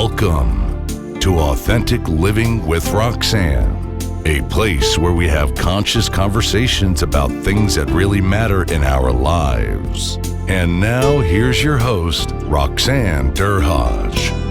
Welcome to Authentic Living with Roxanne, a place where we have conscious conversations about things that really matter in our lives. And now, here's your host, Roxanne Derhodge.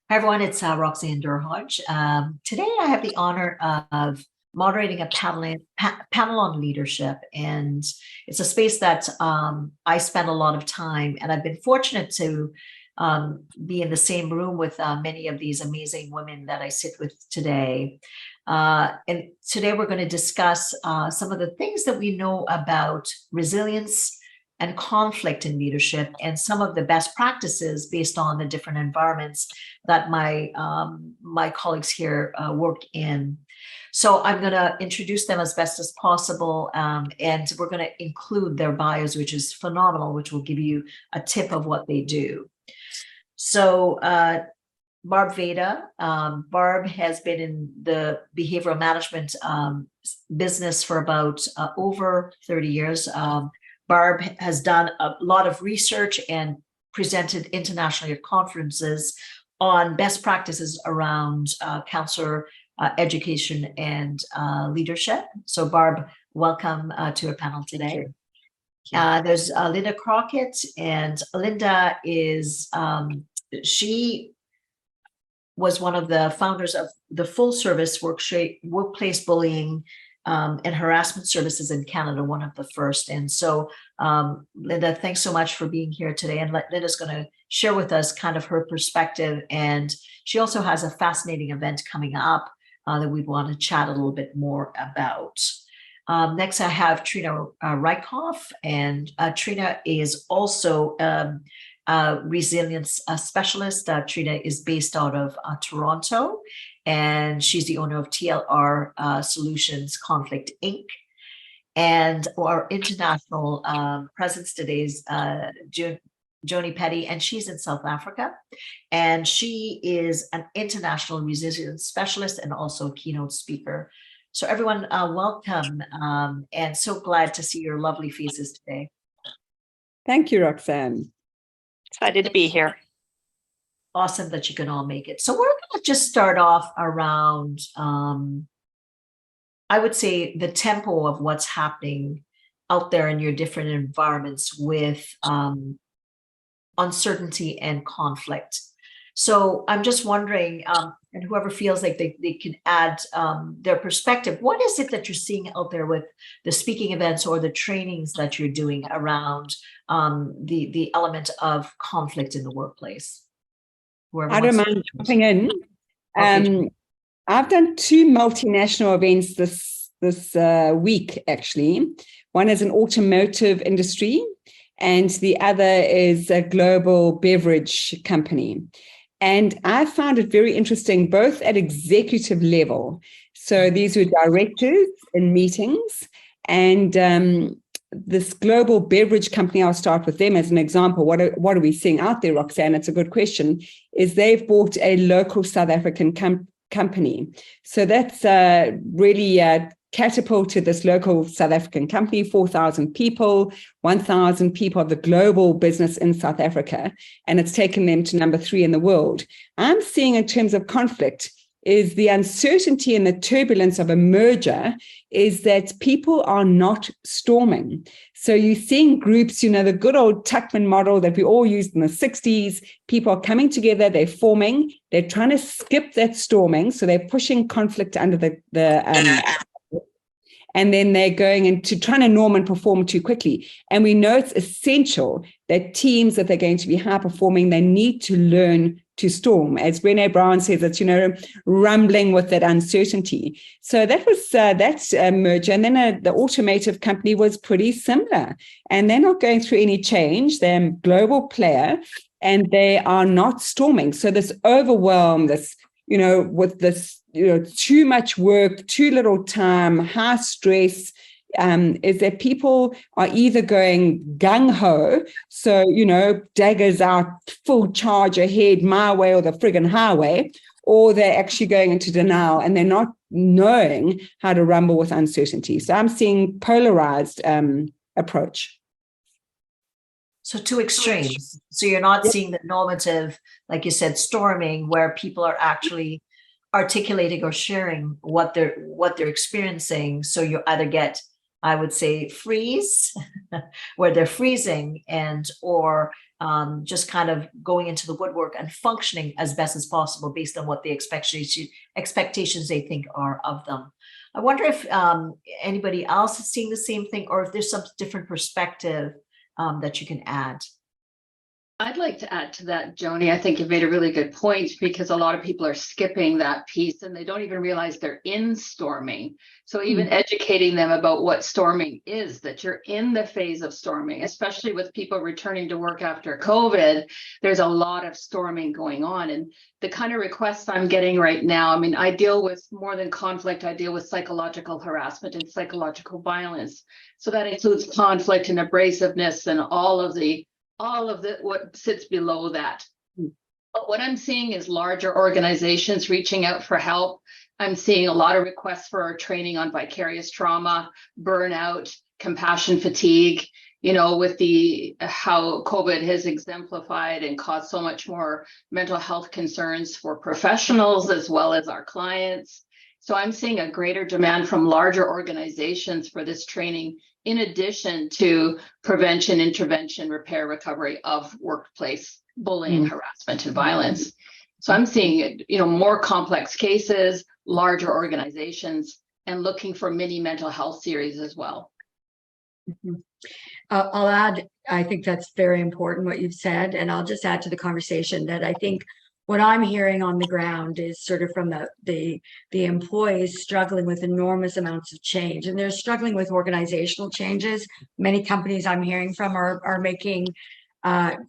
Hi, everyone. It's Roxanne Derhodge. Today, I have the honor of moderating a panel on leadership, and it's a space that I spend a lot of time, and I've been fortunate to be in the same room with many of these amazing women that I sit with today. And today, we're going to discuss some of the things that we know about resilience and conflict in leadership, and some of the best practices based on the different environments that my colleagues here work in. So I'm going to introduce them as best as possible, and we're going to include their bios, which is phenomenal, which will give you a tip of what they do. So Barb Veder. Barb has been in the behavioral management business for about over 30 years. Barb has done a lot of research and presented internationally at conferences on best practices around counselor education and leadership. So Barb, welcome to our panel today. There's Linda Crockett, and Linda is, she was one of the founders of the full service workplace bullying and harassment services in Canada, one of the first. And so, Linda, thanks so much for being here today. And Linda's going to share with us kind of her perspective. And she also has a fascinating event coming up that we'd want to chat a little bit more about. Next, I have Treena Reilkoff, and Treena is also a resilience specialist. Treena is based out of Toronto, and she's the owner of TLR Solutions Conflict Inc. And our international presence today is Joni, Peddie, and she's in South Africa. And she is an international resilience specialist and also a keynote speaker. So everyone, welcome, and so glad to see your lovely faces today. Thank you, Roxanne. Excited to be here. Awesome that you can all make it. So we're going to just start off around, I would say, the tempo of what's happening out there in your different environments with uncertainty and conflict. So I'm just wondering, and whoever feels like they can add their perspective, what is it that you're seeing out there with the speaking events or the trainings that you're doing around the element of conflict in the workplace? I don't mind jumping in. Okay. I've done 2 multinational events this week, actually. One is an automotive industry, and the other is a global beverage company. And I found it very interesting, both at executive level. So these were directors in meetings, and this global beverage company, I'll start with them as an example. What are we seeing out there, Roxanne? It's a good question. Is they've bought a local South African company. So that's really catapulted this local South African company, 4,000 people, 1,000 people of the global business in South Africa, and it's taken them to number 3 in the world. I'm seeing in terms of conflict is the uncertainty and the turbulence of a merger is that people are not storming. So you're seeing groups, the good old Tuckman model that we all used in the 60s, people are coming together, they're forming, they're trying to skip that storming. So they're pushing conflict under and then they're going into trying to norm and perform too quickly. And we know it's essential that teams, if they're going to be high performing, they need to learn to storm. As Brené Brown says, it's, rumbling with that uncertainty. So that was that merger. And then the automotive company was pretty similar. And they're not going through any change. They're a global player, and they are not storming. So this overwhelm, this, with this, too much work, too little time, high stress, is that people are either going gung-ho, so, daggers out, full charge ahead, my way or the friggin' highway, or they're actually going into denial and they're not knowing how to rumble with uncertainty. So I'm seeing polarized approach. So two extremes. So you're not seeing the normative, like you said, storming, where people are actually articulating or sharing what they're experiencing. So you either get, I would say, freeze, where they're freezing, or just kind of going into the woodwork and functioning as best as possible based on what the expectations they think are of them. I wonder if anybody else is seeing the same thing, or if there's some different perspective that you can add. I'd like to add to that, Joni. I think you've made a really good point, because a lot of people are skipping that piece and they don't even realize they're in storming. So even educating them about what storming is, that you're in the phase of storming, especially with people returning to work after COVID, there's a lot of storming going on. And the kind of requests I'm getting right now, I mean, I deal with more than conflict, I deal with psychological harassment and psychological violence. So that includes conflict and abrasiveness and all of the what sits below that. But what I'm seeing is larger organizations reaching out for help. I'm seeing a lot of requests for our training on vicarious trauma, burnout, compassion fatigue, with how COVID has exemplified and caused so much more mental health concerns for professionals as well as our clients. So I'm seeing a greater demand from larger organizations for this training, in addition to prevention, intervention, repair, recovery of workplace bullying, harassment, and violence. So I'm seeing, more complex cases, larger organizations, and looking for mini mental health series as well. I'll add, I think that's very important what you've said, and I'll just add to the conversation that I think what I'm hearing on the ground is sort of from the employees struggling with enormous amounts of change, and they're struggling with organizational changes. Many companies I'm hearing from are making,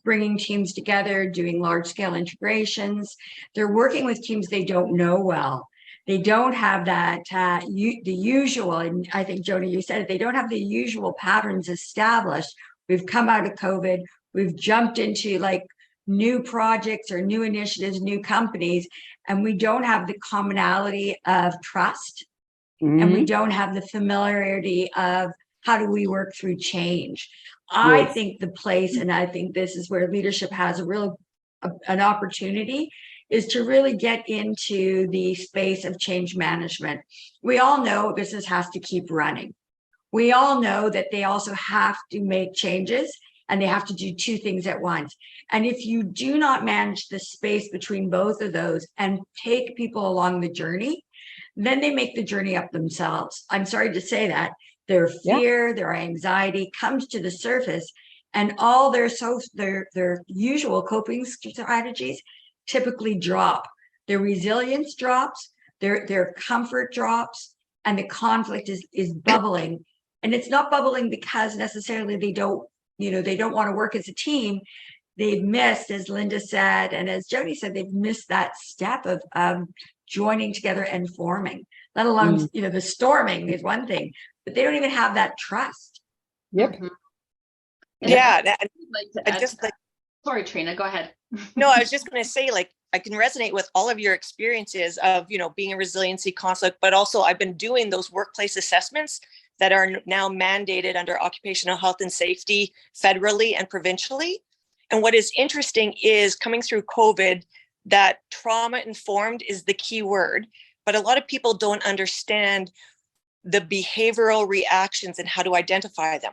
bringing teams together, doing large scale integrations. They're working with teams they don't know well. They don't have that, the usual, and I think, Joni, you said it, they don't have the usual patterns established. We've come out of COVID, we've jumped into new projects or new initiatives, new companies, and we don't have the commonality of trust, and we don't have the familiarity of how do we work through change. I think the place, and I think this is where leadership has an opportunity, is to really get into the space of change management. We all know business has to keep running. We all know that they also have to make changes, and they have to do two things at once. And if you do not manage the space between both of those and take people along the journey, then they make the journey up themselves. I'm sorry to say that. Their fear, their anxiety comes to the surface, and all their usual coping strategies typically drop. Their resilience drops, their comfort drops, and the conflict is bubbling. And it's not bubbling because necessarily they don't want to work as a team. They've missed, as Linda said, and as Joni said, they've missed that step of joining together and forming, let alone, the storming is one thing, but they don't even have that trust. Yeah. Sorry, Treena, go ahead. No, I was just going to say, I can resonate with all of your experiences of, being a resiliency conflict, but also I've been doing those workplace assessments that are now mandated under occupational health and safety federally and provincially. And what is interesting is coming through COVID, that trauma informed is the key word, but a lot of people don't understand the behavioral reactions and how to identify them.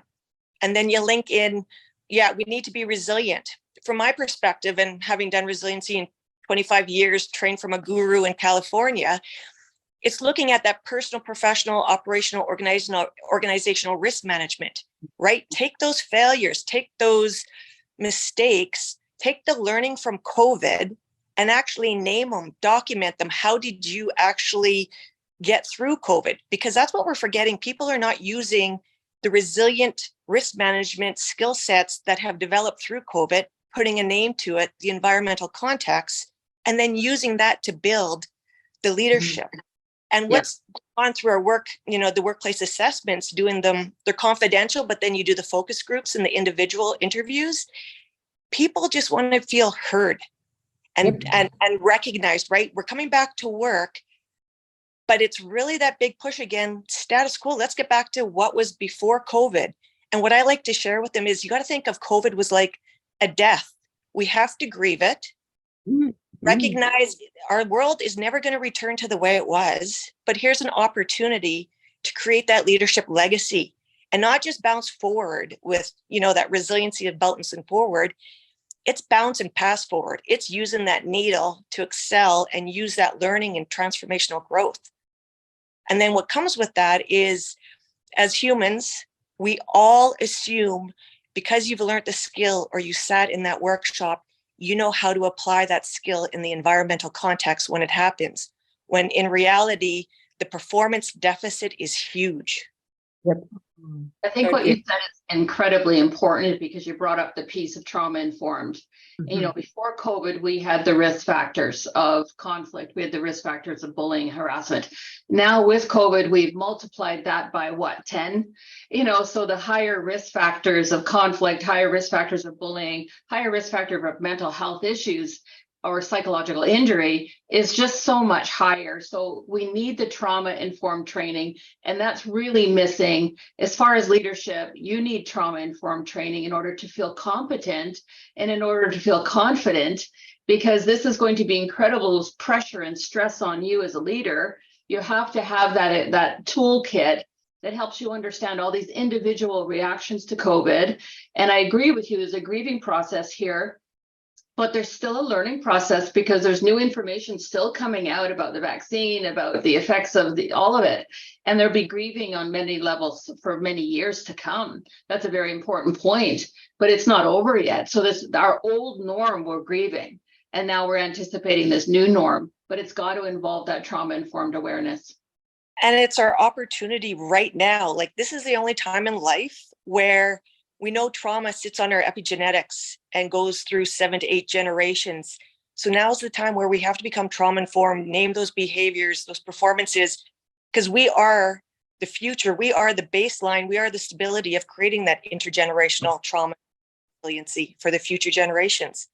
And then you link in, we need to be resilient. From my perspective, and having done resiliency in 25 years, trained from a guru in California, it's looking at that personal, professional, operational, organizational risk management, right? Take those failures, take those mistakes, take the learning from COVID and actually name them, document them. How did you actually get through COVID? Because that's what we're forgetting. People are not using the resilient risk management skill sets that have developed through COVID, putting a name to it, the environmental context, and then using that to build the leadership. And what's gone through our work, the workplace assessments, doing them, they're confidential, but then you do the focus groups and the individual interviews. People just want to feel heard and recognized, right? We're coming back to work, but it's really that big push again, status quo. Let's get back to what was before COVID. And what I like to share with them is you got to think of COVID was like a death. We have to grieve it. Recognize our world is never going to return to the way it was, but here's an opportunity to create that leadership legacy and not just bounce forward with, that resiliency of bouncing forward. It's bounce and pass forward. It's using that needle to excel and use that learning and transformational growth. And then what comes with that is, as humans, we all assume because you've learned the skill or you sat in that workshop, you know how to apply that skill in the environmental context when it happens, when in reality, the performance deficit is huge. I think what you said is incredibly important because you brought up the piece of trauma informed. Before COVID, we had the risk factors of conflict. We had the risk factors of bullying, harassment. Now with COVID, we've multiplied that by 10? So the higher risk factors of conflict, higher risk factors of bullying, higher risk factor of mental health issues or psychological injury is just so much higher. So we need the trauma-informed training, and that's really missing. As far as leadership, you need trauma-informed training in order to feel competent and in order to feel confident, because this is going to be incredible pressure and stress on you as a leader. You have to have that toolkit that helps you understand all these individual reactions to COVID. And I agree with you, there's a grieving process here. But there's still a learning process because there's new information still coming out about the vaccine, about the effects of all of it. And there'll be grieving on many levels for many years to come. That's a very important point, but it's not over yet. So our old norm, we're grieving, and now we're anticipating this new norm, but it's got to involve that trauma-informed awareness. And it's our opportunity right now. Like, this is the only time in life where we know trauma sits on our epigenetics and goes through 7 to 8 generations. So now's the time where we have to become trauma-informed, name those behaviors, those performances, because we are the future. We are the baseline. We are the stability of creating that intergenerational trauma resiliency for the future generations.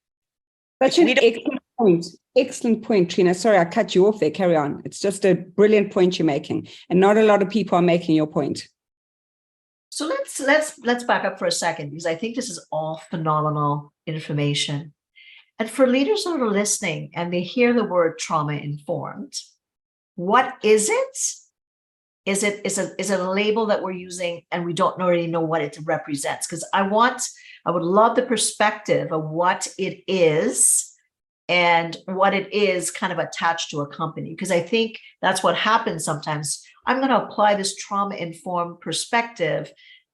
Such an excellent point. Excellent point, Treena. Sorry, I cut you off there. Carry on. It's just a brilliant point you're making. And not a lot of people are making your point. So let's back up for a second, because I think this is all phenomenal information. And for leaders that are listening and they hear the word trauma informed, what is it? Is it a label that we're using and we don't already know what it represents? Because I would love the perspective of what it is and what it is kind of attached to a company, because I think that's what happens sometimes. I'm going to apply this trauma-informed perspective,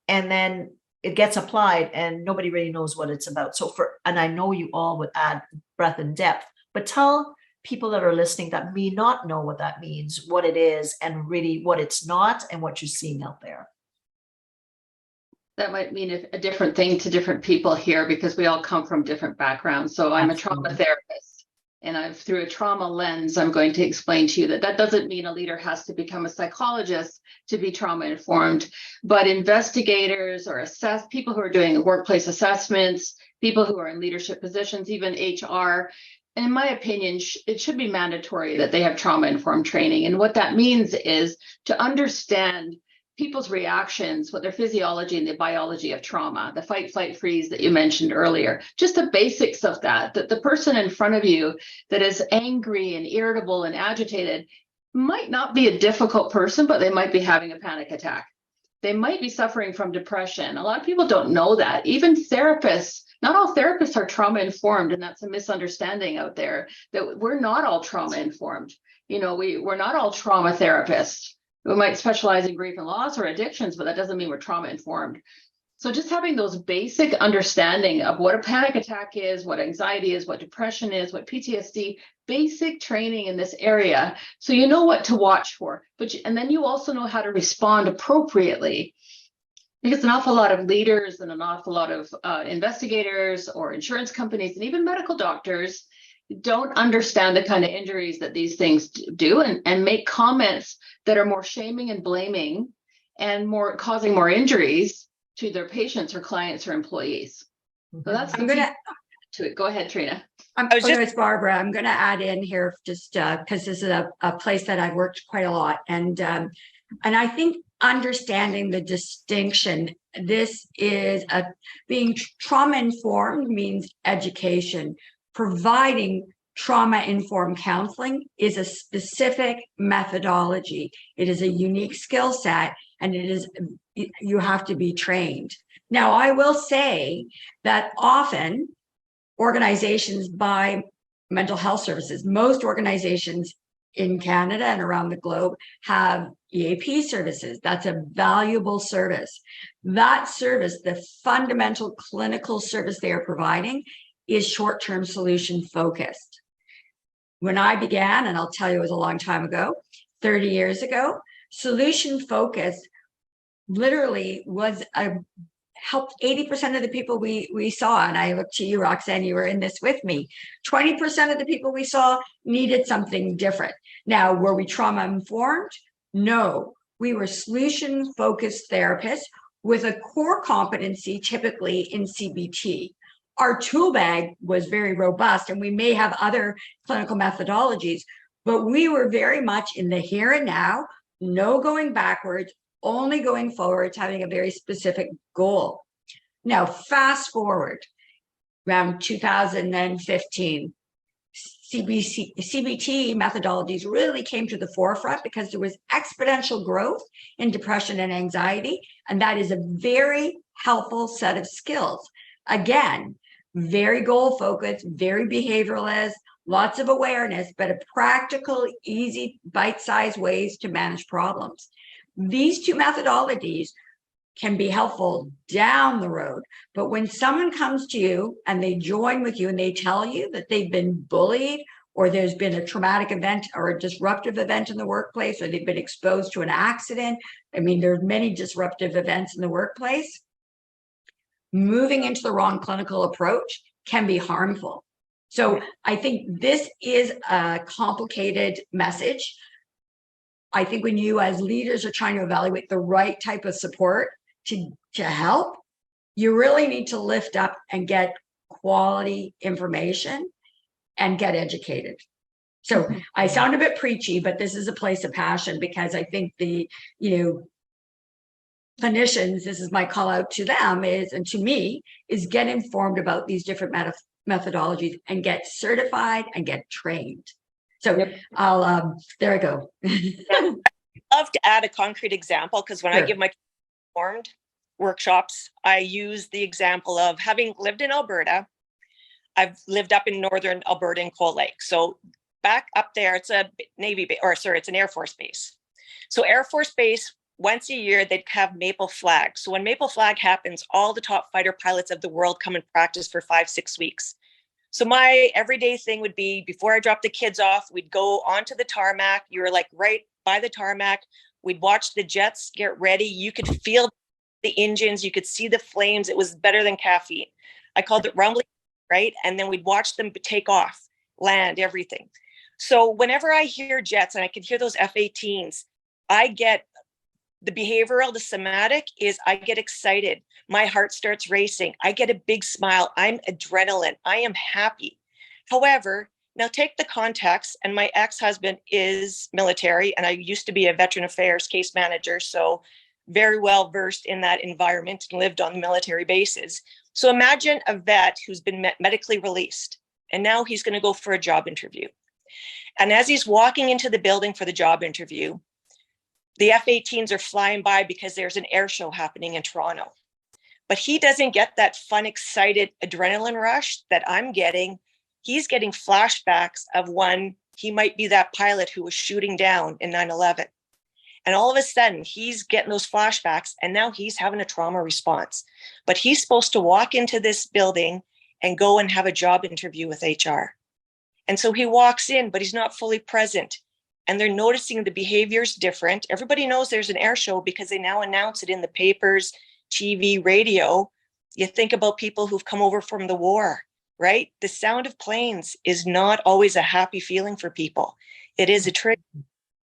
and then it gets applied and nobody really knows what it's about. And I know you all would add breadth and depth, but tell people that are listening that may not know what that means, what it is, and really what it's not, and what you're seeing out there. That might mean a different thing to different people here because we all come from different backgrounds. So I'm a trauma therapist, and through a trauma lens, I'm going to explain to you that doesn't mean a leader has to become a psychologist to be trauma informed, but investigators or people who are doing workplace assessments, people who are in leadership positions, even HR. And in my opinion, it should be mandatory that they have trauma-informed training. And what that means is to understand people's reactions, what their physiology and the biology of trauma, the fight, flight, freeze that you mentioned earlier, just the basics of that the person in front of you that is angry and irritable and agitated might not be a difficult person, but they might be having a panic attack. They might be suffering from depression. A lot of people don't know that. Even therapists, not all therapists are trauma informed, and that's a misunderstanding out there, that we're not all trauma informed. We're not all trauma therapists. We might specialize in grief and loss or addictions, but that doesn't mean we're trauma informed. So just having those basic understanding of what a panic attack is, what anxiety is, what depression is, what PTSD, basic training in this area. So you know what to watch for, and then you also know how to respond appropriately. Because an awful lot of leaders and an awful lot of investigators or insurance companies and even medical doctors don't understand the kind of injuries that these things do, and make comments that are more shaming and blaming and more causing more injuries to their patients or clients or employees. So that's I'm going to it. Go ahead, Treena. It's Barbara. I'm going to add in here just because this is a place that I've worked quite a lot. And I think understanding the distinction, this is being trauma-informed means education. Providing trauma-informed counseling is a specific methodology. It is a unique skill set, and you have to be trained. Now, I will say that often organizations buy mental health services. Most organizations in Canada and around the globe have EAP services. That's a valuable service. That service, the fundamental clinical service they are providing, is short-term solution focused. When I began, and I'll tell you it was a long time ago, 30 years ago, solution focused literally was helped 80% of the people we saw. And I look to you, Roxanne, you were in this with me. 20% of the people we saw needed something different. Now, were we trauma informed? No, we were solution focused therapists with a core competency, typically in CBT. Our tool bag was very robust, and we may have other clinical methodologies, but we were very much in the here and now, no going backwards, only going forward, having a very specific goal. Now, fast forward around 2015, CBT methodologies really came to the forefront because there was exponential growth in depression and anxiety, and that is a very helpful set of skills. Again, very goal focused, very behavioralist, lots of awareness, but a practical, easy, bite-sized ways to manage problems. These two methodologies can be helpful down the road, but when someone comes to you and they join with you and they tell you that they've been bullied, or there's been a traumatic event or a disruptive event in the workplace, or they've been exposed to an accident, I mean, there's many disruptive events in the workplace, moving into the wrong clinical approach can be harmful. So I think this is a complicated message. I think when you as leaders are trying to evaluate the right type of support to help, you really need to lift up and get quality information and get educated. So I sound a bit preachy, but this is a place of passion, because I think the, clinicians, this is my call out to them and to me, is get informed about these different methodologies and get certified and get trained. So I'll, there I go. I'd love to add a concrete example, because when I give my informed workshops, I use the example of having lived in Alberta. I've lived up in northern Alberta in Cold Lake. So back up there, it's a Navy base, it's an Air Force base. So Air Force base, once a year, they'd have Maple Flag. So when Maple Flag happens, all the top fighter pilots of the world come and practice for 5-6 weeks. So my everyday thing would be, before I dropped the kids off, we'd go onto the tarmac. You were like right by the tarmac. We'd watch the jets get ready. You could feel the engines. You could see the flames. It was better than caffeine. I called it rumbling, right? And then we'd watch them take off, land, everything. So whenever I hear jets and I can hear those F-18s, I get the behavioral, the somatic is I get excited. My heart starts racing. I get a big smile. I'm adrenaline. I am happy. However, now take the context, and my ex-husband is military, and I used to be a veteran affairs case manager, so very well versed in that environment and lived on military bases. So imagine a vet who's been medically released, and now he's going to go for a job interview. And as he's walking into the building for the job interview, the F-18s are flying by because there's an air show happening in Toronto. But he doesn't get that fun, excited adrenaline rush that I'm getting. He's getting flashbacks of when he might be that pilot who was shooting down in 9/11. And all of a sudden, he's getting those flashbacks, and now he's having a trauma response. But he's supposed to walk into this building and go and have a job interview with HR. And so he walks in, but he's not fully present. And they're noticing the behavior's different. Everybody knows there's an air show because they now announce it in the papers, TV, radio. You think about people who've come over from the war. right? The sound of planes is not always a happy feeling for people. It is a trigger.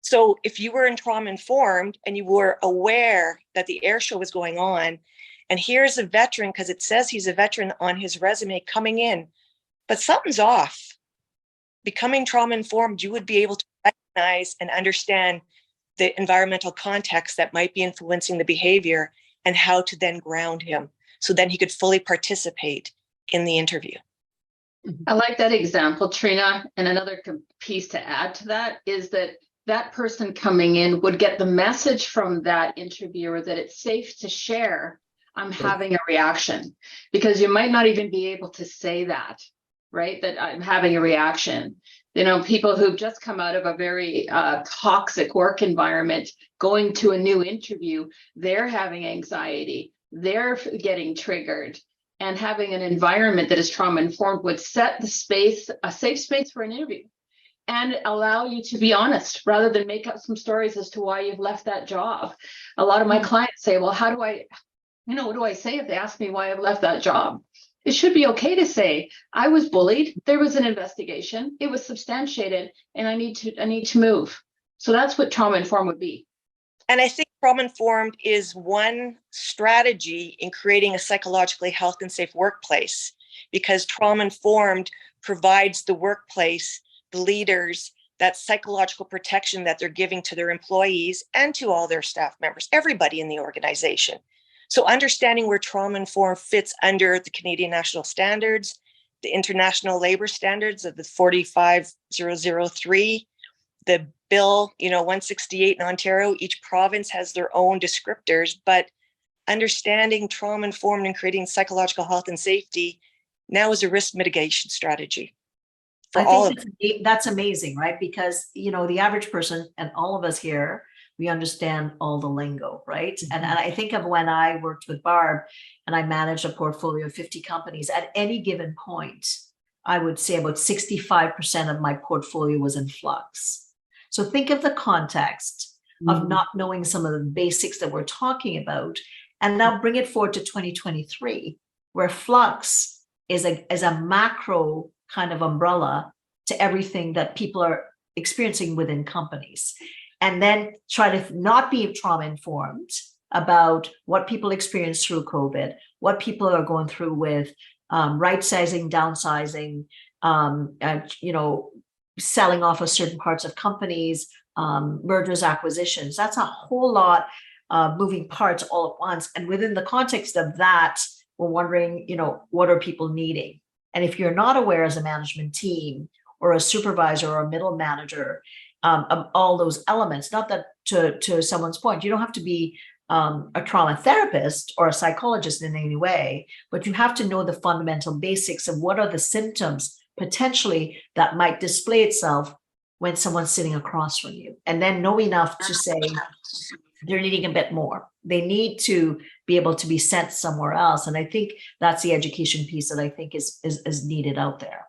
So if you were in trauma informed and you were aware that the air show was going on, and here's a veteran, because it says he's a veteran on his resume coming in, but something's off. Becoming trauma informed, you would be able to recognize and understand the environmental context that might be influencing the behavior and how to then ground him. So then he could fully participate in the interview. I like that example, Treena. And another piece to add to that is that that person coming in would get the message from that interviewer that it's safe to share, I'm having a reaction, because you might not even be able to say that, right? That I'm having a reaction. You know, people who've just come out of a very toxic work environment, going to a new interview, they're having anxiety, they're getting triggered, and having an environment that is trauma informed would set the space, a safe space for an interview, and allow you to be honest rather than make up some stories as to why you've left that job. A lot of my clients say, well, how do I, what do I say if they ask me why I've left that job? It should be okay to say, I was bullied, there was an investigation, it was substantiated, and I need to move. So that's what trauma informed would be. And I think trauma informed is one strategy in creating a psychologically healthy and safe workplace, because trauma informed provides the workplace, the leaders, that psychological protection that they're giving to their employees and to all their staff members, everybody in the organization. So understanding where trauma informed fits under the Canadian National Standards, the International Labor Standards of the 45003, the Bill, 168 in Ontario, each province has their own descriptors, but understanding trauma informed and creating psychological health and safety now is a risk mitigation strategy for all of it. That's amazing, right? Because, the average person and all of us here, we understand all the lingo, right? Mm-hmm. And I think of when I worked with Barb and I managed a portfolio of 50 companies, at any given point, I would say about 65% of my portfolio was in flux. So think of the context of not knowing some of the basics that we're talking about, and now bring it forward to 2023, where flux is a macro kind of umbrella to everything that people are experiencing within companies. And then try to not be trauma informed about what people experience through COVID, what people are going through with right sizing, downsizing, selling off of certain parts of companies, mergers, acquisitions. That's a whole lot of moving parts all at once. And within the context of that, we're wondering, what are people needing? And if you're not aware as a management team or a supervisor or a middle manager of all those elements, not that to someone's point, you don't have to be a trauma therapist or a psychologist in any way, but you have to know the fundamental basics of what are the symptoms potentially that might display itself when someone's sitting across from you, and then know enough to say they're needing a bit more. They need to be able to be sent somewhere else. And I think that's the education piece that I think is needed out there.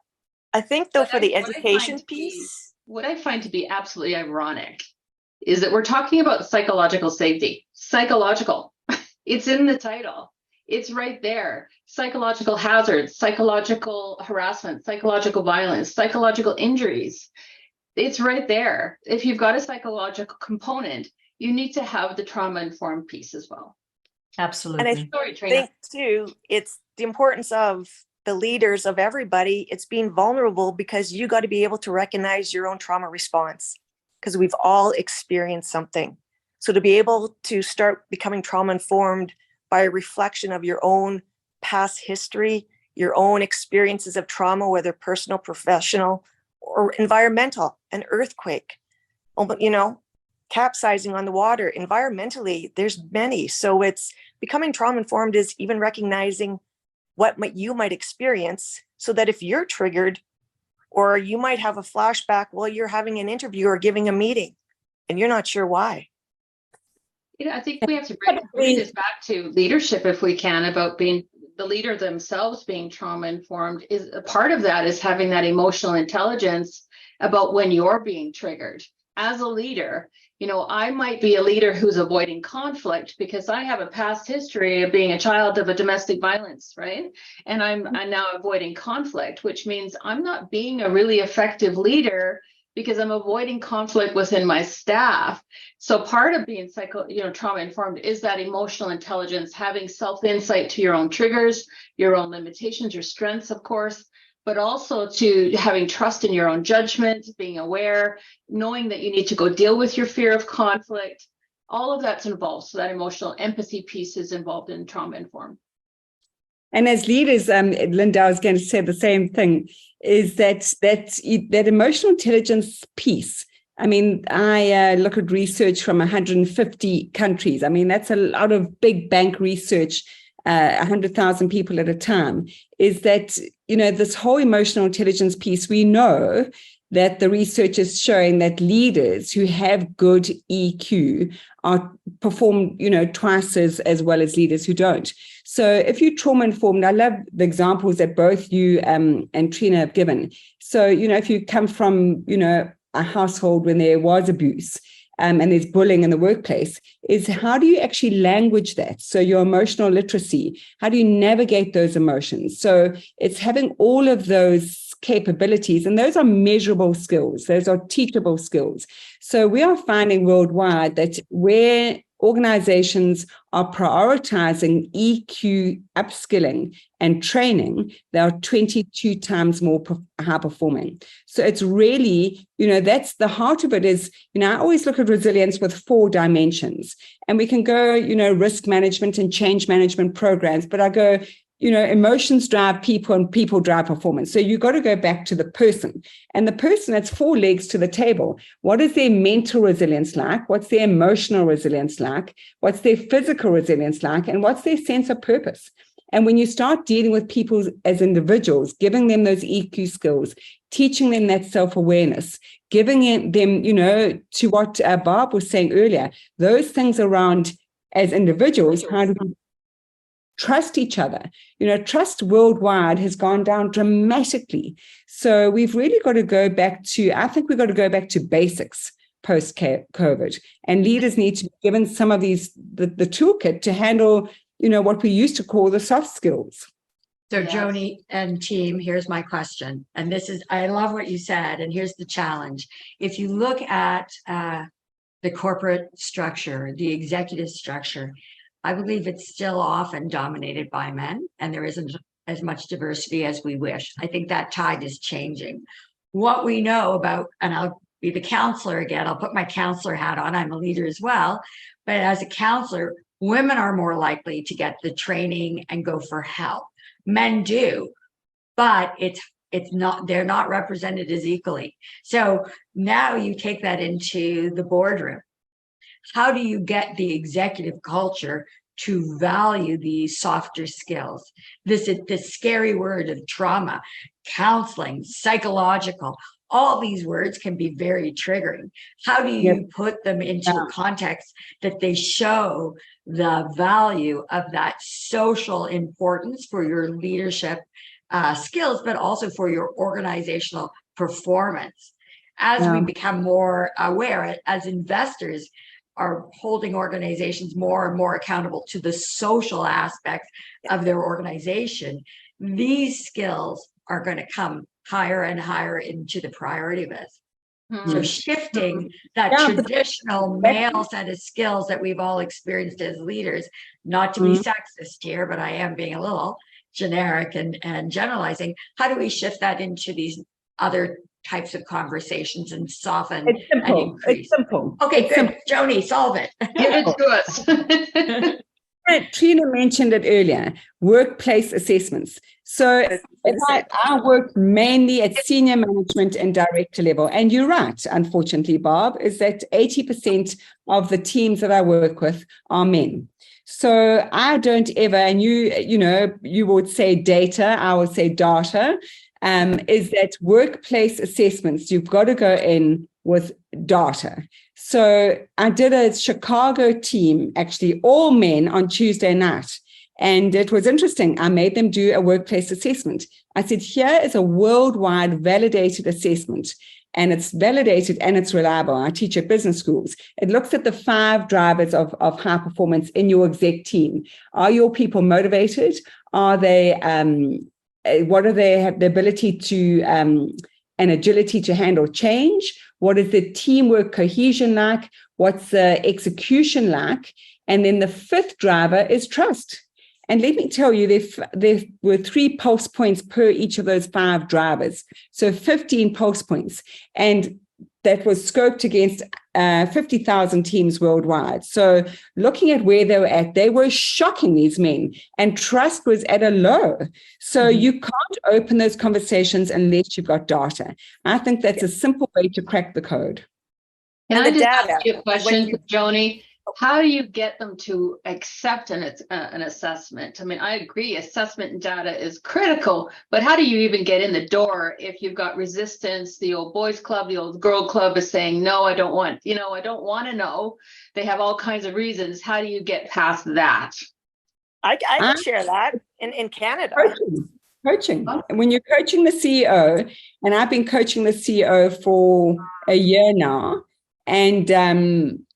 I think though, for the education piece, what I find to be absolutely ironic is that we're talking about psychological safety. Psychological, it's in the title. It's right there. Psychological hazards, psychological harassment, psychological violence, psychological injuries. It's right there. If you've got a psychological component, you need to have the trauma-informed piece as well. Absolutely. And I think too, it's the importance of the leaders of everybody. It's being vulnerable, because you got to be able to recognize your own trauma response, because we've all experienced something. So to be able to start becoming trauma-informed by a reflection of your own past history, your own experiences of trauma, whether personal, professional, or environmental, an earthquake, capsizing on the water. Environmentally, there's many. So it's becoming trauma-informed is even recognizing what you might experience, so that if you're triggered, or you might have a flashback while you're having an interview or giving a meeting, and you're not sure why. I think we have to bring this back to leadership if we can, about being the leader themselves being trauma informed. Is a part of that is having that emotional intelligence about when you're being triggered. As a leader, You know, I might be a leader who's avoiding conflict because I have a past history of being a child of a domestic violence, right? And I'm now avoiding conflict, which means I'm not being a really effective leader because I'm avoiding conflict within my staff. So part of being trauma informed is that emotional intelligence, having self-insight to your own triggers, your own limitations, your strengths, of course, but also to having trust in your own judgment, being aware, knowing that you need to go deal with your fear of conflict. All of that's involved. So that emotional empathy piece is involved in trauma informed. And as leaders, Linda, I was going to say the same thing, is that emotional intelligence piece. I mean, I look at research from 150 countries. I mean, that's a lot of big bank research, 100,000 people at a time, is that, this whole emotional intelligence piece, we know that the research is showing that leaders who have good EQ perform, twice as well as leaders who don't. So if you're trauma informed, I love the examples that both you and Treena have given. So, if you come from, a household when there was abuse, and there's bullying in the workplace, is how do you actually language that? So your emotional literacy, how do you navigate those emotions? So it's having all of those capabilities, and those are measurable skills. Those are teachable skills. So we are finding worldwide that where organizations are prioritizing EQ upskilling and training, they are 22 times more high performing. So it's really, that's the heart of it is, I always look at resilience with 4 dimensions, and we can go, risk management and change management programs, but I go, emotions drive people and people drive performance. So you've got to go back to the person, and the person has 4 legs to the table. What is their mental resilience like? What's their emotional resilience like? What's their physical resilience like? And what's their sense of purpose? And when you start dealing with people as individuals, giving them those EQ skills, teaching them that self-awareness, giving them, to what Barb was saying earlier, those things around as individuals, how do we trust each other? Trust worldwide has gone down dramatically. So we've really got to go back to, I think we've got to go back to basics post-COVID. And leaders need to be given some of these, the toolkit to handle, what we used to call the soft skills. So Joni and team, here's my question. And I love what you said. And here's the challenge. If you look at the corporate structure, the executive structure, I believe it's still often dominated by men, and there isn't as much diversity as we wish. I think that tide is changing. What we know about, and I'll be the counselor again, I'll put my counselor hat on, I'm a leader as well, but as a counselor, women are more likely to get the training and go for help. Men do, but they're not represented as equally. So now you take that into the boardroom. How do you get the executive culture to value these softer skills? This scary word of trauma, counseling, psychological, all these words can be very triggering. How do you put them into a context that they show the value of that social importance for your leadership skills, but also for your organizational performance? As we become more aware, as investors are holding organizations more and more accountable to the social aspects of their organization, these skills are going to come higher and higher into the priority list. So shifting that traditional male set of skills that we've all experienced as leaders, not to be sexist here, but I am being a little generic and generalizing. How do we shift that into these other types of conversations and soften and increase? It's simple. Okay, good. Joni, solve it. Give it to us. Treena mentioned it earlier, workplace assessments. So I work mainly at senior management and director level. And you're right, unfortunately, Barb, is that 80% of the teams that I work with are men. So I don't ever, and you would say data, I would say data, is that workplace assessments, you've got to go in with data. So I did a Chicago team, actually all men, on Tuesday night. And it was interesting. I made them do a workplace assessment. I said, here is a worldwide validated assessment. and it's validated and it's reliable. I teach at business schools. It looks at the 5 drivers of high performance in your exec team. Are your people motivated? Are they, what do they have the ability to, and agility to handle change? What is the teamwork cohesion like? What's the execution like? And then the 5th driver is trust. And let me tell you, there were 3 pulse points per each of those 5 drivers. So 15 pulse points. And that was scoped against 50,000 teams worldwide. So looking at where they were at, they were shocking these men, and trust was at a low. So you can't open those conversations unless you've got data. I think that's a simple way to crack the code. Can And I the just data, ask you a question, when Joni? How do you get them to accept an assessment? I mean, I agree, assessment and data is critical, but how do you even get in the door if you've got resistance? The old boys club, the old girl club is saying, no, I don't want to know. They have all kinds of reasons. How do you get past that? I can share that in Canada. Coaching. And when you're coaching the CEO, and I've been coaching the CEO for a year now, and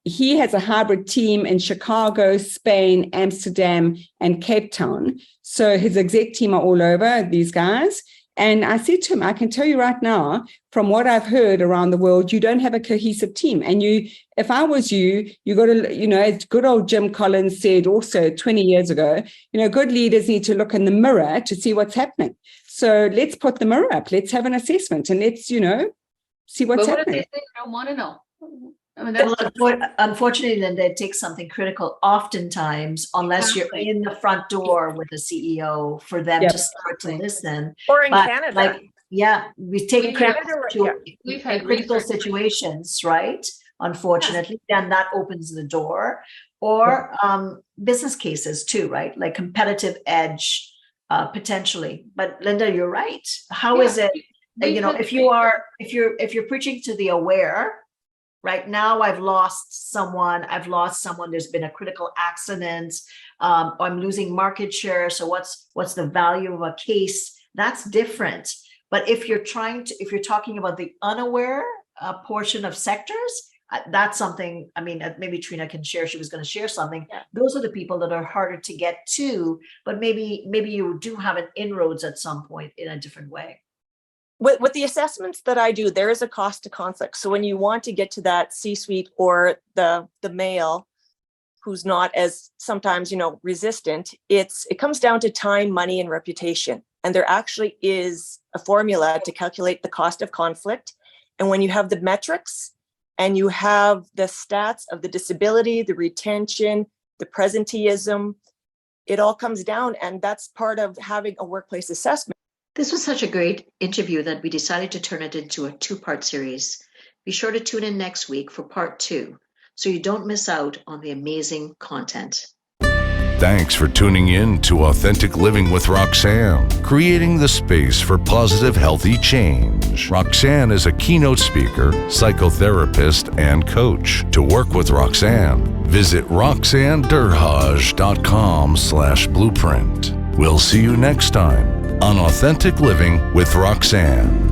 he has a hybrid team in Chicago, Spain, Amsterdam, and Cape Town. So his exec team are all over, these guys. And I said to him, I can tell you right now, from what I've heard around the world, you don't have a cohesive team. And if I was you got to, as good old Jim Collins said also 20 years ago, good leaders need to look in the mirror to see what's happening. So let's put the mirror up. Let's have an assessment and let's, see what's happening. What if they say they don't want to know? I mean, Unfortunately, then they take something critical oftentimes, unless you're in the front door with the CEO for them to start to listen. Or in Canada. We've taken we've had critical situations, right? Unfortunately, then that opens the door. Or business cases too, right? Like competitive edge, potentially. But Linda, you're right. How is it? If you're preaching to the aware. Right now, I've lost someone. There's been a critical accident. I'm losing market share. So what's the value of a case? That's different. But if you're talking about the unaware portion of sectors, that's something. I mean, maybe Treena can share. She was going to share something. Yeah. Those are the people that are harder to get to. But maybe you do have an inroads at some point in a different way. With the assessments that I do, there is a cost to conflict. So when you want to get to that C-suite or the male who's not as sometimes, resistant, it comes down to time, money, and reputation. And there actually is a formula to calculate the cost of conflict. And when you have the metrics and you have the stats of the disability, the retention, the presenteeism, it all comes down. And that's part of having a workplace assessment. This was such a great interview that we decided to turn it into a 2-part series. Be sure to tune in next week for part 2, so you don't miss out on the amazing content. Thanks for tuning in to Authentic Living with Roxanne, creating the space for positive, healthy change. Roxanne is a keynote speaker, psychotherapist, and coach. To work with Roxanne, visit roxannederhage.com/blueprint. We'll see you next time on Authentic Living with Roxanne.